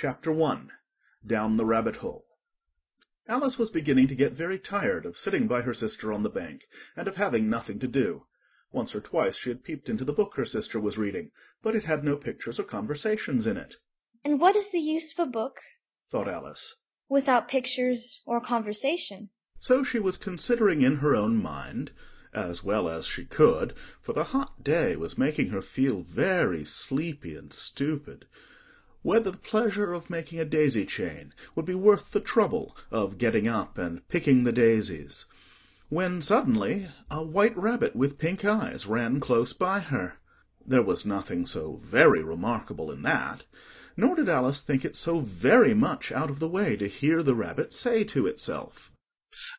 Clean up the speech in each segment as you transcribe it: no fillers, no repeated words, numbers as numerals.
Chapter 1. Down the Rabbit Hole. Alice was beginning to get very tired of sitting by her sister on the bank, and of having nothing to do. Once or twice she had peeped into the book her sister was reading, but it had no pictures or conversations in it. "And what is the use of a book," thought Alice, "without pictures or conversation?" So she was considering in her own mind, as well as she could, for the hot day was making her feel very sleepy and stupid, whether the pleasure of making a daisy chain would be worth the trouble of getting up and picking the daisies, when suddenly a white rabbit with pink eyes ran close by her. There was nothing so very remarkable in that, nor did Alice think it so very much out of the way to hear the rabbit say to itself,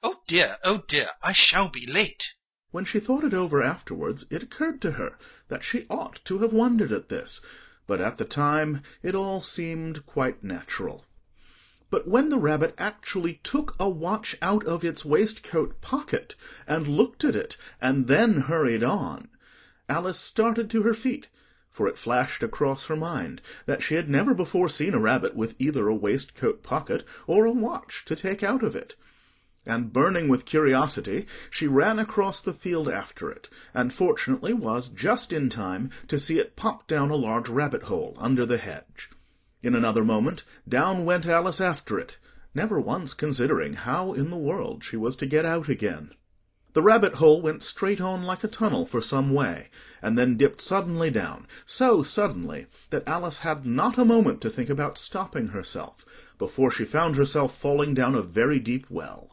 oh dear, I shall be late." When she thought it over afterwards, it occurred to her that she ought to have wondered at this, but at the time it all seemed quite natural. But when the rabbit actually took a watch out of its waistcoat pocket, and looked at it, and then hurried on, Alice started to her feet, for it flashed across her mind that she had never before seen a rabbit with either a waistcoat pocket or a watch to take out of it. And burning with curiosity, she ran across the field after it, and fortunately was just in time to see it pop down a large rabbit-hole under the hedge. In another moment, down went Alice after it, never once considering how in the world she was to get out again. The rabbit-hole went straight on like a tunnel for some way, and then dipped suddenly down, so suddenly that Alice had not a moment to think about stopping herself, before she found herself falling down a very deep well.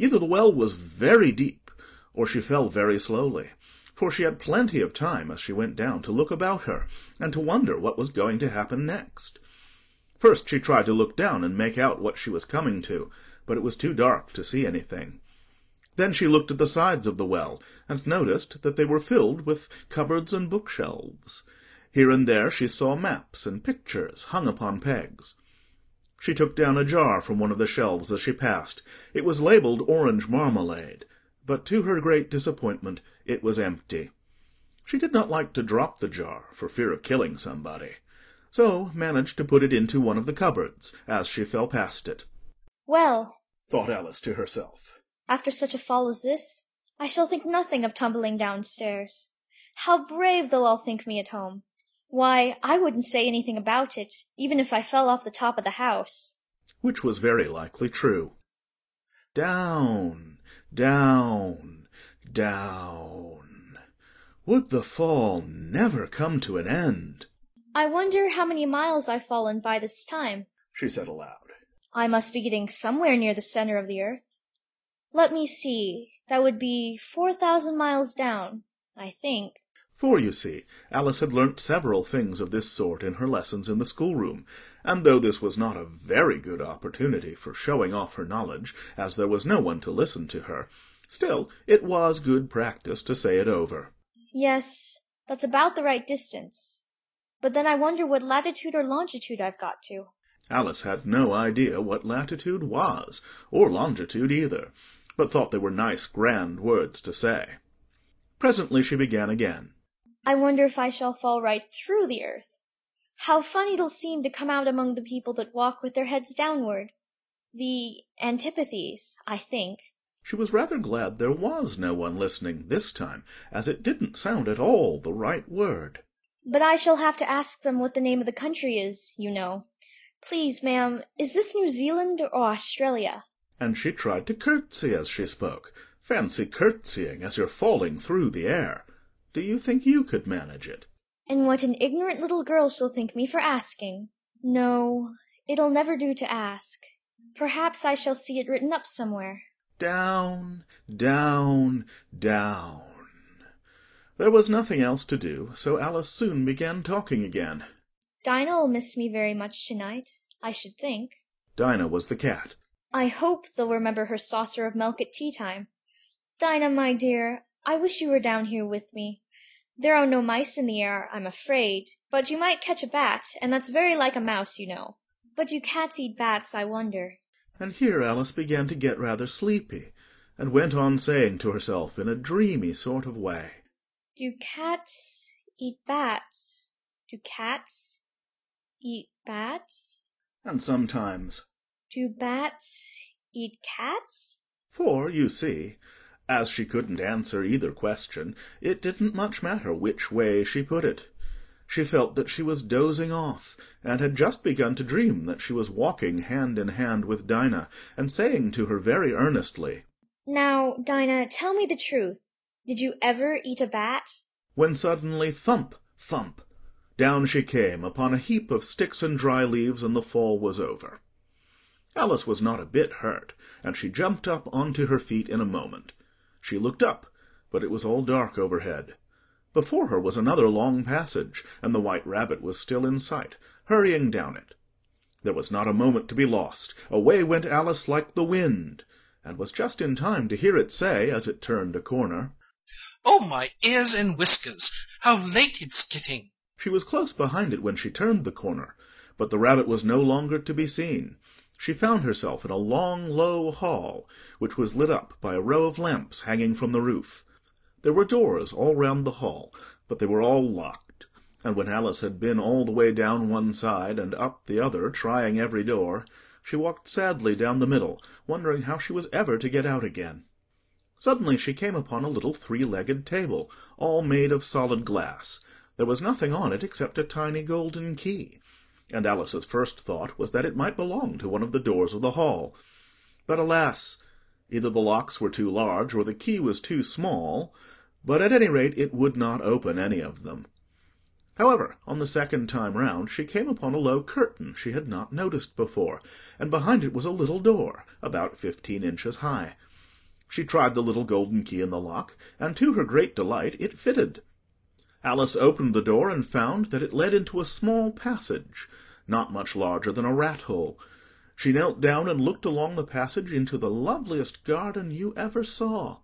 Either the well was very deep, or she fell very slowly, for she had plenty of time as she went down to look about her, and to wonder what was going to happen next. First she tried to look down and make out what she was coming to, but it was too dark to see anything. Then she looked at the sides of the well, and noticed that they were filled with cupboards and bookshelves. Here and there she saw maps and pictures hung upon pegs. She took down a jar from one of the shelves as she passed. It was labelled orange marmalade, but to her great disappointment it was empty. She did not like to drop the jar, for fear of killing somebody, so managed to put it into one of the cupboards as she fell past it. "Well," thought Alice to herself, "after such a fall as this, I shall think nothing of tumbling downstairs. How brave they'll all think me at home! Why, I wouldn't say anything about it, even if I fell off the top of the house." Which was very likely true. Down, down, down. Would the fall never come to an end? "I wonder how many miles I've fallen by this time," she said aloud. "I must be getting somewhere near the center of the earth. Let me see, that would be 4,000 miles down, I think." For, you see, Alice had learnt several things of this sort in her lessons in the schoolroom, and though this was not a very good opportunity for showing off her knowledge, as there was no one to listen to her, still it was good practice to say it over. "Yes, that's about the right distance. But then I wonder what latitude or longitude I've got to." Alice had no idea what latitude was, or longitude either, but thought they were nice grand words to say. Presently she began again. "I wonder if I shall fall right through the earth. How funny it'll seem to come out among the people that walk with their heads downward. The antipathies, I think." She was rather glad there was no one listening this time, as it didn't sound at all the right word. "But I shall have to ask them what the name of the country is, you know. Please, ma'am, is this New Zealand or Australia?" And she tried to curtsy as she spoke. Fancy curtsying as you're falling through the air! Do you think you could manage it? "And what an ignorant little girl she'll think me for asking. No, it'll never do to ask. Perhaps I shall see it written up somewhere." Down, down, down. There was nothing else to do, so Alice soon began talking again. "Dinah'll miss me very much tonight, I should think." Dinah was the cat. "I hope they'll remember her saucer of milk at tea-time. Dinah, my dear, I wish you were down here with me. There are no mice in the air, I'm afraid, but you might catch a bat, and that's very like a mouse, you know. But do cats eat bats, I wonder?" And here Alice began to get rather sleepy, and went on saying to herself in a dreamy sort of way, "Do cats eat bats? Do cats eat bats? And sometimes. Do bats eat cats? For, you see, as she couldn't answer either question, it didn't much matter which way she put it. She felt that she was dozing off, and had just begun to dream that she was walking hand in hand with Dinah, and saying to her very earnestly, Now, Dinah, tell me the truth. Did you ever eat a bat? when suddenly thump, thump, down she came upon a heap of sticks and dry leaves, and the fall was over. Alice was not a bit hurt, and she jumped up onto her feet in a moment. She looked up, but it was all dark overhead. Before her was another long passage, and the White Rabbit was still in sight, hurrying down it. There was not a moment to be lost. Away went Alice like the wind, and was just in time to hear it say, as it turned a corner, Oh, my ears and whiskers! How late it's getting! She was close behind it when she turned the corner, but the rabbit was no longer to be seen. She found herself in a long, low hall, which was lit up by a row of lamps hanging from the roof. There were doors all round the hall, but they were all locked, and when Alice had been all the way down one side and up the other, trying every door, she walked sadly down the middle, wondering how she was ever to get out again. Suddenly she came upon a little three-legged table, all made of solid glass. There was nothing on it except a tiny golden key, and Alice's first thought was that it might belong to one of the doors of the hall. But alas! Either the locks were too large, or the key was too small, but at any rate it would not open any of them. However, on the second time round she came upon a low curtain she had not noticed before, and behind it was a little door, about 15 inches high. She tried the little golden key in the lock, and to her great delight it fitted. Alice opened the door and found that it led into a small passage, not much larger than a rat-hole. She knelt down and looked along the passage into the loveliest garden you ever saw.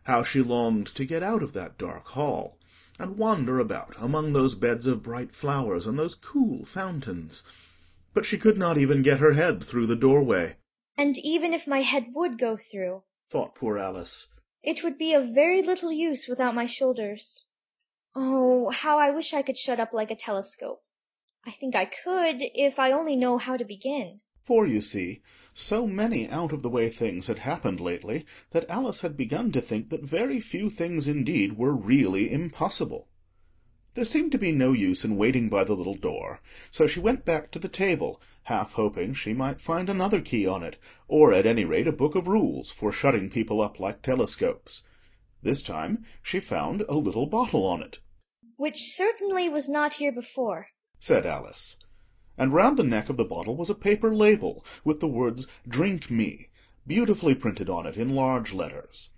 How she longed to get out of that dark hall, and wander about among those beds of bright flowers and those cool fountains. But she could not even get her head through the doorway. And even if my head would go through, Thought poor Alice, it would be of very little use without my shoulders. Oh, how I wish I could shut up like a telescope. I think I could, if I only know how to begin. for, you see, so many out-of-the-way things had happened lately that Alice had begun to think that very few things indeed were really impossible. There seemed to be no use in waiting by the little door, so she went back to the table, half hoping she might find another key on it, or at any rate a book of rules for shutting people up like telescopes. This time she found a little bottle on it. Which certainly was not here before, said Alice. And round the neck of the bottle was a paper label with the words "Drink Me" beautifully printed on it in large letters.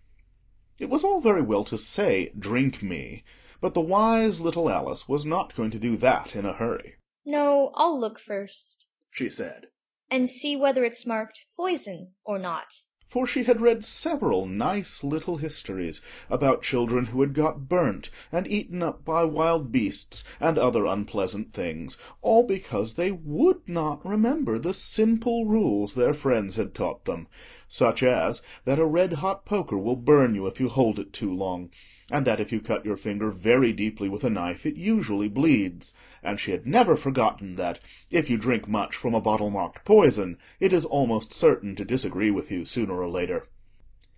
It was all very well to say "Drink me," but the wise little Alice was not going to do that in a hurry. No, I'll look first, she said, and see whether it's marked poison or not. For she had read several nice little histories about children who had got burnt and eaten up by wild beasts and other unpleasant things, all because they would not remember the simple rules their friends had taught them, such as that a red-hot poker will burn you if you hold it too long, and that if you cut your finger very deeply with a knife it usually bleeds, and she had never forgotten that, if you drink much from a bottle marked poison, it is almost certain to disagree with you sooner or later.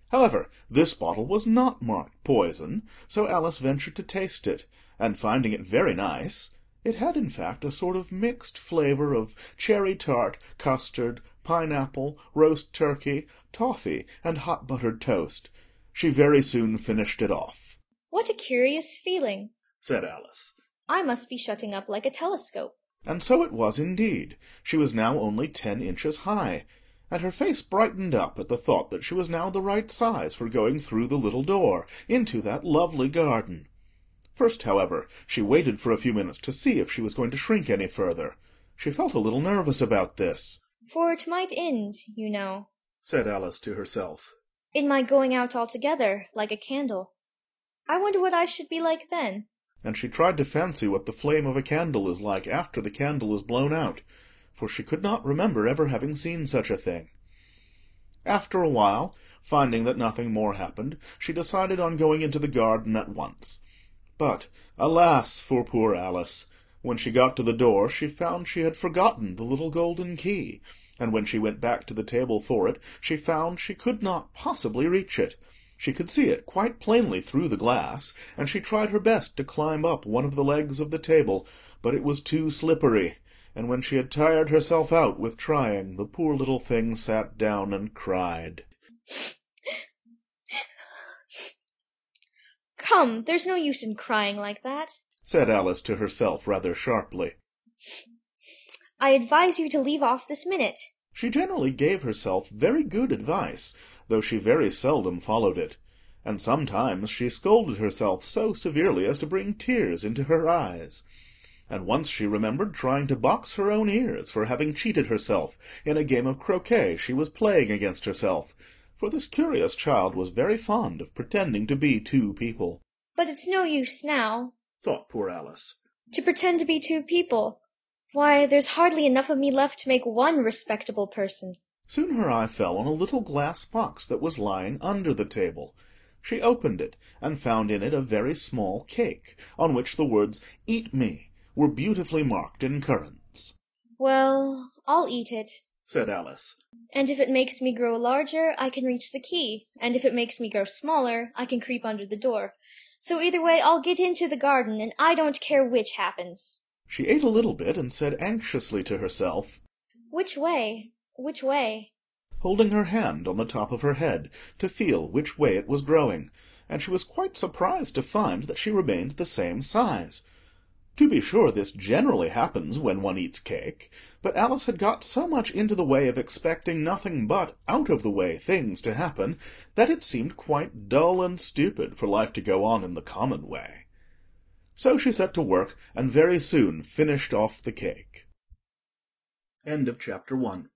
However, this bottle was not marked poison, so Alice ventured to taste it, and finding it very nice, it had in fact a sort of mixed flavour of cherry tart, custard, pineapple, roast turkey, toffee, and hot buttered toast. She very soon finished it off. What a curious feeling, said Alice. I must be shutting up like a telescope. And so it was indeed. She was now only 10 inches high, and her face brightened up at the thought that she was now the right size for going through the little door into that lovely garden. First, however, she waited for a few minutes to see if she was going to shrink any further. She felt a little nervous about this. For it might end, you know, said Alice to herself, in my going out altogether, like a candle. I wonder what I should be like then. And she tried to fancy what the flame of a candle is like after the candle is blown out, for she could not remember ever having seen such a thing. After a while, finding that nothing more happened, she decided on going into the garden at once. But, alas for poor Alice! When she got to the door, she found she had forgotten the little golden key, and when she went back to the table for it, she found she could not possibly reach it. She could see it quite plainly through the glass, and she tried her best to climb up one of the legs of the table, but it was too slippery, and when she had tired herself out with trying, the poor little thing sat down and cried. Come, there's no use in crying like that, said Alice to herself rather sharply. I advise you to leave off this minute. She generally gave herself very good advice, though she very seldom followed it, and sometimes she scolded herself so severely as to bring tears into her eyes. And once she remembered trying to box her own ears for having cheated herself in a game of croquet she was playing against herself, for this curious child was very fond of pretending to be two people. But it's no use now, thought poor Alice, to pretend to be two people. Why, there's hardly enough of me left to make one respectable person. Soon her eye fell on a little glass box that was lying under the table. She opened it, and found in it a very small cake, on which the words "Eat me" were beautifully marked in currants. Well, I'll eat it, said Alice. And if it makes me grow larger, I can reach the key, and if it makes me grow smaller, I can creep under the door. So either way, I'll get into the garden, and I don't care which happens. She ate a little bit and said anxiously to herself, Which way? Which way? holding her hand on the top of her head to feel which way it was growing, and she was quite surprised to find that she remained the same size. To be sure, this generally happens when one eats cake, but Alice had got so much into the way of expecting nothing but out-of-the-way things to happen, that it seemed quite dull and stupid for life to go on in the common way. So she set to work, and very soon finished off the cake. End of chapter 1.